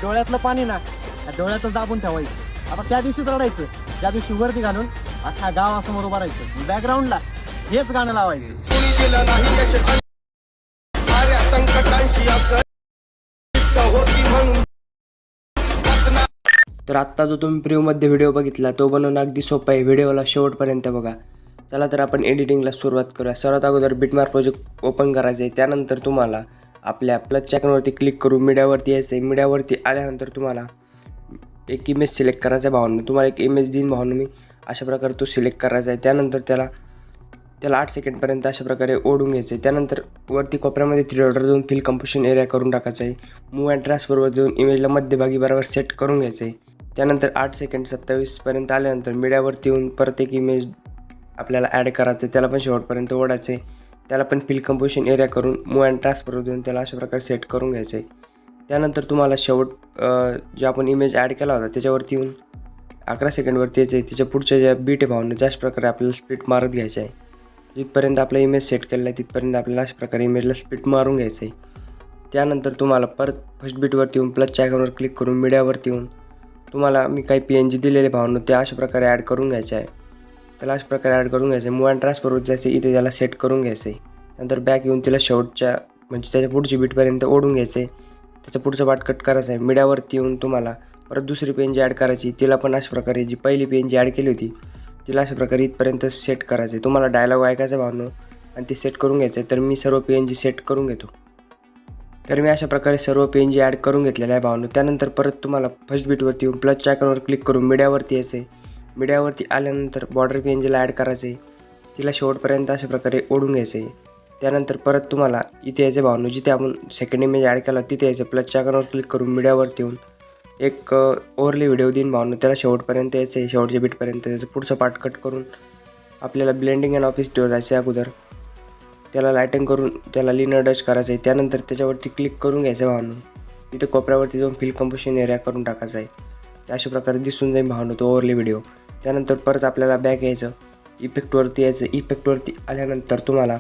डोळ्यातलं पाणी ना डोळ्यातच दाबून ठेवायचं. आता त्या दिवशीच रडायचं, त्या दिवशी वरती घालून अख्खा गावासमोर उभं राहायचं. बॅकग्राऊंडला हेच गाणं लावायचं. तर आत्ता जो तुम्ही प्रिव्ह्यूमध्ये व्हिडिओ बघितला तो बनवणं अगदी सोपं आहे. व्हिडिओला शेवटपर्यंत बघा. चला तर आपण एडिटिंगला सुरुवात करूया. सर्वात अगोदर बिटमार्क प्रोजेक्ट ओपन करायचं आहे. त्यानंतर तुम्हाला आपल्या प्लसच्या आयकॉनवरती क्लिक करून मीडियावरती यायचं आहे. मीडियावरती आल्यानंतर तुम्हाला एक इमेज सिलेक्ट करायचा आहे भावांनो. तुम्हाला एक इमेज देईन भावांनो मी, अशा प्रकारे तो सिलेक्ट करायचा आहे. त्यानंतर त्याला 8 सेकंडपर्यंत अशा प्रकारे ओढून घ्यायचं आहे. त्यानंतर वरती कोपऱ्यामध्ये 3 डॉट जाऊन फिल कंपोजिशन एरिया करून टाकायचं आहे. मूव्ह अँड ट्रान्सफरवर जाऊन इमेजला मध्यभागी बरोबर सेट करून घ्यायचं आहे. त्यानंतर 8 सेकंड 27पर्यंत आल्यानंतर मीडियावरती येऊन परत एक इमेज आपल्याला ॲड करायचं आहे. त्याला पण शेवटपर्यंत ओढायचं आहे. त्याला पण फिल कंपोजिशन एरिया करून मूव्ह अँड ट्रान्सफरवर देऊन त्याला अशा प्रकारे सेट करून घ्यायचं आहे. त्यानंतर तुम्हाला शेवट जे आपण इमेज ॲड केला होता त्याच्यावरती येऊन 11 सेकंडवरती यायचं आहे. त्याच्या पुढच्या ज्या बीट आहे भावना त्याच प्रकारे आपल्याला स्प्लिट मारत घ्यायचं आहे. जिथपर्यंत आपला इमेज सेट केला आहे तिथपर्यंत आपल्याला अशा प्रकारे इमेजला स्प्लिट मारून घ्यायचं आहे. त्यानंतर तुम्हाला परत फर्स्ट बीटवरती येऊन प्लसच्या आयकॉनवर क्लिक करून मीडियावरती येऊन तुम्हाला मी काही PNG दिलेले भावनो ते अशा प्रकारे ॲड करून घ्यायचे आहे. त्याला अशा प्रकारे ॲड करून घ्यायचं आहे. मूव्ह अँड ट्रान्सफरवर जायचं आहे. इथे त्याला सेट करून घ्यायचं आहे. नंतर बॅक येऊन तिला शेवटच्या म्हणजे त्याच्या पुढची बीटपर्यंत ओढून घ्यायचं आहे. त्याचा पुढचा पार्ट कट करायचा आहे. मीडियावरती येऊन तुम्हाला परत दुसरी PNG ॲड करायची. तिला पण अशा प्रकारे जी पहिली PNG ॲड केली होती तिला अशा प्रकारे इथपर्यंत सेट करायचं आहे. तुम्हाला डायलॉग ऐकायचा भावनो आणि ते सेट करून घ्यायचं आहे. तर मी सर्व PNG सेट करून घेतो. तर मी अशा प्रकारे सर्व PNG ॲड करून घेतलेल्या आहे भावनो. त्यानंतर परत तुम्हाला फर्स्ट बीटवरती येऊन प्लसच्या आयकॉनवर क्लिक करून मीडियावरती यायचं आहे. मीडियावरती आल्यानंतर बॉर्डर PNGला ॲड करायचं आहे. तिला शेवटपर्यंत अशा प्रकारे ओढून घ्यायचं आहे. त्यानंतर परत तुम्हाला इथे यायचं भावनो जिथे आपण सेकंड इमेज ॲड केला तिथे यायचं. प्लसच्या आयकॉनवर क्लिक करून मीडियावरती येऊन एक ओव्हरले व्हिडिओ देईन भावनो त्याला शेवटपर्यंत यायचं आहे. शेवटच्या बीटपर्यंत त्याचं पुढचा पार्ट कट करून आपल्याला ब्लेंडिंग अँड ऑफिस डिओ जायचं आहे. अगोदर त्याला लायटिंग करून त्याला लिनर डच करायचं आहे. त्यानंतर त्याच्यावरती क्लिक करून घ्यायचं आहे भावनो. तिथे कोपऱ्यावरती जाऊन फिल कंपोजिशन एरिया करून टाकायचा आहे. अशा प्रकारे दिसून जाईल भावनो तो ओव्हरले व्हिडिओ. त्यानंतर परत आपल्याला बॅक यायचं, इफेक्टवरती यायचं. इफेक्टवरती आल्यानंतर तुम्हाला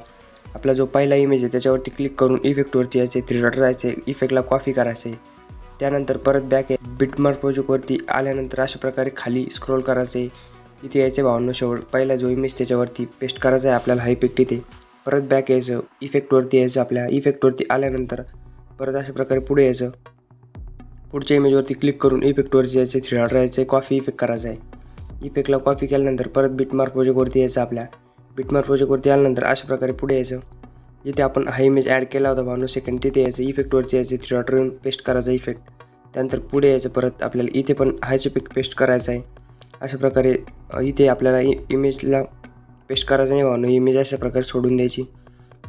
आपला जो पहिला इमेज आहे त्याच्यावरती क्लिक करून इफेक्टवरती यायचं, 3 डॉट जायचं, इफेक्टला कॉपी करायचं आहे. त्यानंतर परत बॅक बिटमार्क प्रोजेक्टवरती आल्यानंतर अशा प्रकारे खाली स्क्रोल करायचं आहे. इथे यायचं भावनो शेवट पहिला जो इमेज त्याच्यावरती पेस्ट करायचा आहे आपल्याला हा इफेक्ट इथे. परत बॅक यायचं, इफेक्टवरती यायचं. आपल्या इफेक्टवरती आल्यानंतर परत अशा प्रकारे पुढे यायचं. पुढच्या इमेजवरती क्लिक करून इफेक्टवरती यायचं, 3 डॉट राहायचं, कॉफी इफेक्ट करायचा आहे. इफेक्टला कॉपी केल्यानंतर परत बिटमार्क प्रोजेक्टवरती यायचं. आपल्या बिटमार्क प्रोजेक्टवरती आल्यानंतर अशा प्रकारे पुढे यायचं. जिथे आपण हा इमेज ॲड केला होता भावनो सेकंड तिथे यायचं. इफेक्टवरती यायचं, 3 डॉट येऊन पेस्ट करायचा इफेक्ट. त्यानंतर पुढे यायचं. परत आपल्याला इथे पण हाच इफेक्ट पेस्ट करायचा आहे. अशा प्रकारे इथे आपल्याला इमेजला पेस्ट करायचं नाही भावनो. इमेज अशा प्रकारे सोडून द्यायची.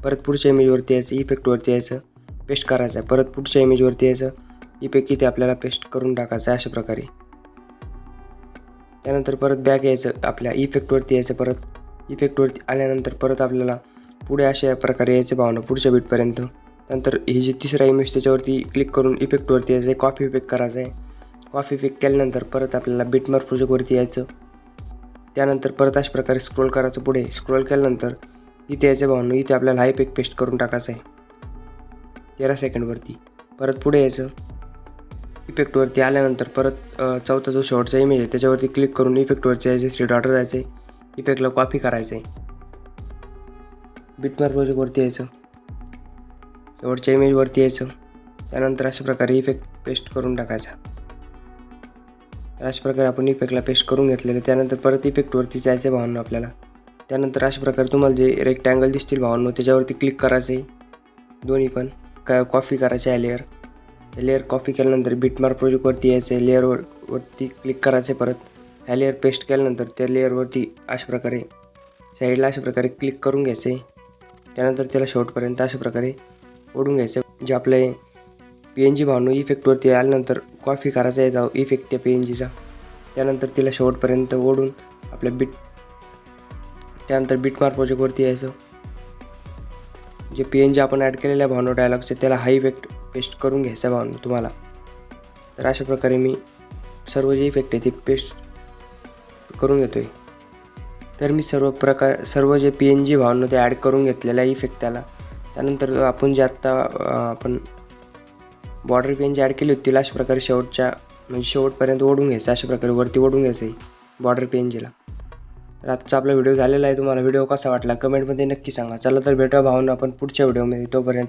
परत पुढच्या इमेजवरती यायचं, इफेक्टवरती यायचं, पेस्ट करायचं आहे. परत पुढच्या इमेजवरती यायचं, इफेक्ट इथे आपल्याला पेस्ट करून टाकायचं आहे अशा प्रकारे. त्यानंतर परत बॅक यायचं, आपल्या इफेक्टवरती यायचं. परत इफेक्टवरती आल्यानंतर परत आपल्याला पुढे अशा प्रकारे यायचं भावना पुढच्या बीटपर्यंत. नंतर हे जे तिसरा इमेज त्याच्यावरती क्लिक करून इफेक्टवरती यायचं, कॉफी इफेक्ट करायचं आहे. कॉफी इफेक्ट केल्यानंतर परत आपल्याला बिटमार्क प्रोजेक्टवरती यायचं. त्यानंतर परत अशा प्रकारे स्क्रोल करायचं. पुढे स्क्रोल केल्यानंतर इथे यायचं भावनो. इथे आपल्याला हा इफेक्ट पेस्ट करून टाकायचा आहे 13 सेकंडवरती. परत पुढे यायचं. इफेक्टवरती आल्यानंतर परत चौथा जो शेवटचा इमेज आहे त्याच्यावरती क्लिक करून इफेक्टवरती यायचे, 3 डॉट जायचे, इफेक्टला कॉपी करायचं आहे. बिटमार्क प्रोजेक्टवरती यायचं, शेवटच्या इमेजवरती यायचं. त्यानंतर अशा प्रकारे इफेक्ट पेस्ट करून टाकायचा. तर अशा प्रकारे आपण इफेक्टला पेस्ट करून घेतलेलं. त्यानंतर परत इफेक्टवरती जायचं भावनो आपल्याला. त्यानंतर अशा प्रकारे तुम्हाला जे रेक्टँगल दिसतील भावनो त्याच्यावरती क्लिक करायचं आहे. दोन्ही पण कॉपी करायचे आहे लेअर. लेअर कॉपी केल्यानंतर बिटमार्क प्रोजेक्टवरती यायचं आहे. लेअरवरती क्लिक करायचं आहे. परत ह्या लेअर पेस्ट केल्यानंतर त्या लेअरवरती अशा प्रकारे साईडला अशा प्रकारे क्लिक करून घ्यायचं आहे. त्यानंतर त्याला शेवटपर्यंत अशा प्रकारे ओढून घ्यायचं. जे आपले PNG भावनो इफेक्टवरती आल्यानंतर कॉपी करायचा आहे जाऊ इफेक्ट त्या PNGचा. त्यानंतर तिला शेवटपर्यंत ओढून आपल्या त्यानंतर बिटमार्क प्रोजेक्टवरती यायचं. जे PNG आपण ॲड केलेल्या भावनो डायलॉगचे त्याला हा इफेक्ट पेस्ट करून घ्यायचा भावनो तुम्हाला. तर अशा प्रकारे मी सर्व जे इफेक्ट आहे ते पेस्ट करून घेतो आहे. तर मी सर्व जे PNG भावनो ते ॲड करून घेतलेलं आहे इफेक्ट त्याला. त्यानंतर आपण जे आत्ता आपण बॉर्डर पेन जी ॲड केली होती तिला अशा प्रकारे शेवटपर्यंत ओढून घ्यायचं, अशा प्रकारे वरती ओढून घ्यायचं आहे बॉर्डर पेनजीला. तर आजचा आपला व्हिडिओ झालेला आहे. तुम्हाला व्हिडिओ कसा वाटला कमेंटमध्ये नक्की सांगा. चला तर भेटूया भावांनो आपण पुढच्या व्हिडिओमध्ये. तोपर्यंत